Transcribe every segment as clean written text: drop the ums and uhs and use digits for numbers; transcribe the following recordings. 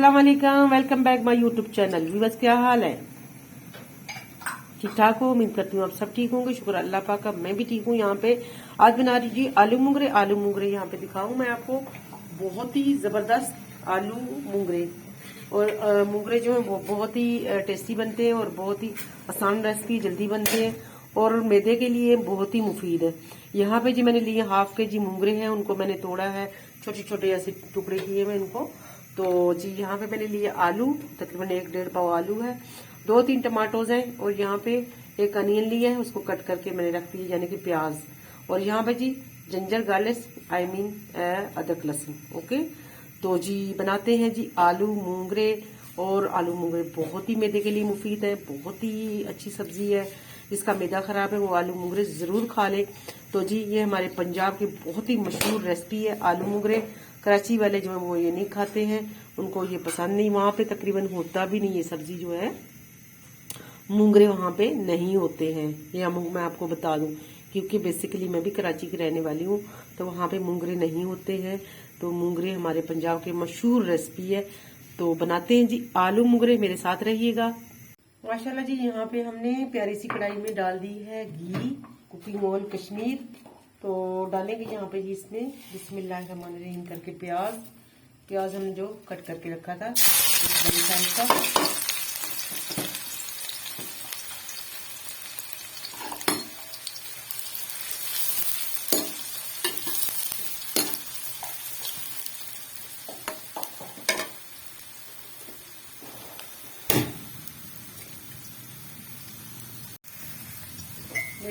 अस्सलाम वालेकुम, welcome back my YouTube channel. Viewers, क्या हाल है? ठीक ठाक हो? उम्मीद करती हूँ आप सब ठीक होंगे। शुक्र अल्लाह पाक का, मैं भी ठीक हूँ। यहाँ पे आज बना रही जी आलू मुंगरे। आलू मुंगरे यहाँ पे दिखाऊं मैं आपको, बहुत ही जबरदस्त आलू मुंगरे। और मुंगरे जो है वो बहुत ही टेस्टी बनते हैं और बहुत ही आसान रेसिपी, जल्दी बनते हैं और मैदे के लिए बहुत ही मुफीद है। यहाँ पे जी मैंने लिए हाफ के जी मुंगरे हैं, उनको मैंने तोड़ा है, छोटे छोटे ऐसे टुकड़े किए मैं इनको। तो जी यहाँ पे मैंने लिए आलू, तकरीबन 1-1.5 पाव आलू है, 2-3 टमाटोज हैं और यहाँ पे एक अनियन लिया है, उसको कट करके मैंने रख दी, यानी कि प्याज। और यहाँ पे जी जिंजर गार्लिक, आई मीन अदरक लहसुन। ओके, तो जी बनाते हैं जी आलू मूंगरे। और आलू मूंगरे बहुत ही मैदे के लिए मुफीद है, बहुत ही अच्छी सब्जी है। जिसका मैदा खराब है वो आलू मूंगरे जरूर खा ले। तो जी ये हमारे पंजाब की बहुत ही मशहूर रेसिपी है आलू मूंगरे। कराची वाले जो है वो ये नहीं खाते हैं, उनको ये पसंद नहीं, वहां पे तकरीबन होता भी नहीं, ये सब्जी जो है मूंगरे वहां पे नहीं होते हैं। ये मैं आपको बता दूं, क्योंकि बेसिकली मैं भी कराची की रहने वाली हूँ, तो वहां पे मूंगरे नहीं होते हैं। तो मूंगरे हमारे पंजाब के मशहूर रेसिपी है। तो बनाते हैं जी आलू मूंगरे, मेरे साथ रहिएगा। माशाल्लाह जी यहाँ पे हमने प्यारी सी कढ़ाई में डाल दी है घी, कुकिंग ऑयल कश्मीर। तो डालेंगे यहाँ पे जी इसमें बिस्मिल्लाहिर्रहमानिर्रहीम करके प्याज हमने जो कट करके रखा था, बड़ी साइज का।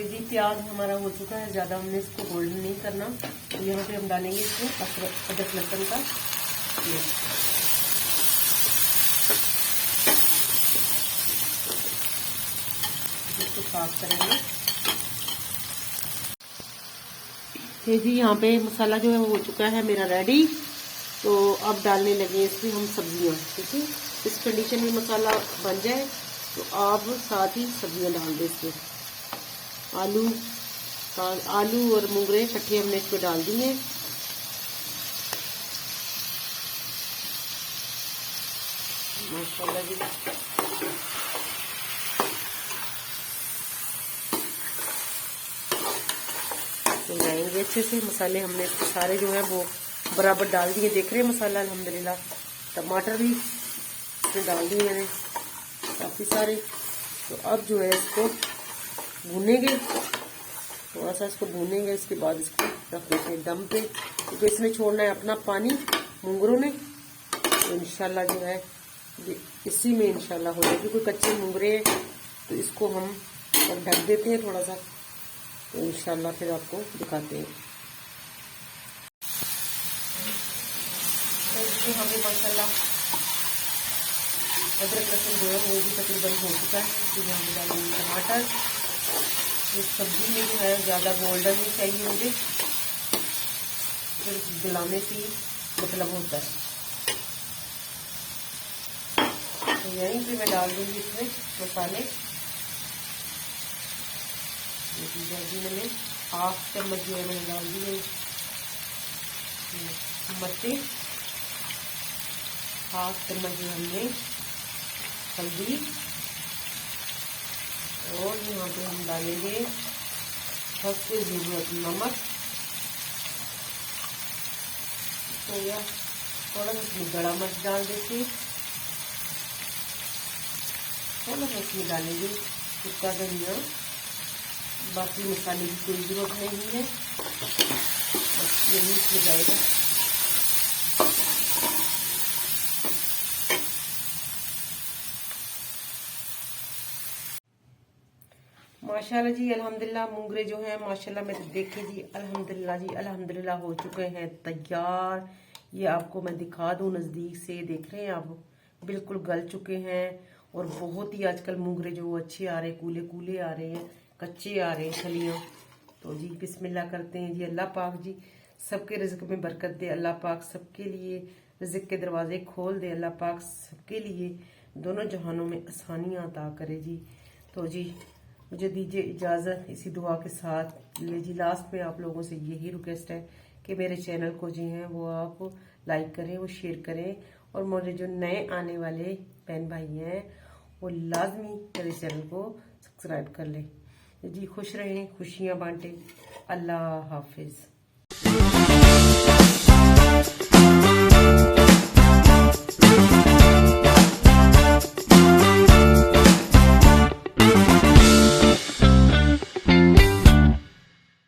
जी प्याज हमारा हो चुका है, ज्यादा हमने इसको गोल्डन नहीं करना। तो यहाँ पे हम डालेंगे इसमें अदरक लहसुन का पेस्ट। इसको साफ करेंगे। ये जी यहाँ पे मसाला जो है वो हो चुका है मेरा रेडी। तो अब डालने लगे इसमें हम सब्जियां। ठीक है, इस कंडीशन में मसाला बन जाए तो आप साथ ही सब्जियां डाल दें इसमें। आलू और मूंगरे इकट्ठे हमने इसमें डाल दिए। माशाल्लाह जी, तो जाएंगे अच्छे से। मसाले हमने सारे जो है वो बराबर डाल दिए, देख रहे हैं मसाला अल्हम्दुलिल्लाह। टमाटर भी इसमें डाल दिए मैंने काफी सारे। तो अब जो है इसको भूनेंगे, थोड़ा सा इसको भूनेंगे, इसके बाद इसको रख देते हैं दम पे, क्योंकि इसने छोड़ना है अपना पानी मूंगरों ने। तो इंशाल्लाह जो है इसी में इंशाल्लाह हो जाएगी। कोई कच्चे मूंगरे तो इसको हम अब ढक देते हैं थोड़ा सा, तो इंशाल्लाह फिर आपको दिखाते हैं। तो यहाँ पे माशाल्लाह अदरक लहसुन जो है वो भी तकरीबन हो चुका है। तो यहाँ पे डालेंगे टमाटर। इस सब्जी में जो है ज़्यादा गोल्डन नहीं चाहिए मुझे, फिर गलाने से मतलब होता है। तो यहीं पे मैं डाल दूंगी इसमें मसाले। जल्दी मैंने 1/2 चम्मच जो है मैंने डाल दिए मिर्ची, 1/2 चम्मच जो हमने हल्दी, और यहाँ पे हम डालेंगे सबसे जरूरत नमक। तो या थोड़ा सा गड़ा मिर्च डाल देते, थोड़ा सा इसमें डालेंगे सूखा धनिया। बाकी मसाले की कोई जरूरत नहीं है, बस यही इसमें जाएगा। माशाल्लाह जी अल्हम्दुलिल्लाह मूंगरे जो है माशाल्लाह मेरे देखे जी अल्हम्दुलिल्लाह जी अल्हम्दुलिल्लाह हो चुके हैं तैयार। ये आपको मैं दिखा दूं नजदीक से, देख रहे हैं आप, बिल्कुल गल चुके हैं। और बहुत ही आजकल मूंगरे जो अच्छे आ रहे हैं, कूले कूले आ रहे हैं, कच्चे आ रहे हैं छलियां। तो जी बिस्मिल्लाह करते हैं जी। अल्लाह पाक जी सबके रिज्क में बरकत दे, अल्लाह पाक सबके लिए रिज्क के दरवाजे खोल दे, अल्लाह पाक सबके लिए दोनों जहानों में आसानियां अता करे जी। तो जी मुझे दीजिए इजाज़त इसी दुआ के साथ। ले जी लास्ट में आप लोगों से यही रिक्वेस्ट है कि मेरे चैनल को जी हैं वो आप लाइक करें, वो शेयर करें और मेरे जो नए आने वाले बहन भाई हैं वो लाजमी मेरे चैनल को सब्सक्राइब कर ले जी। खुश रहें, खुशियां बांटें। अल्लाह हाफिज।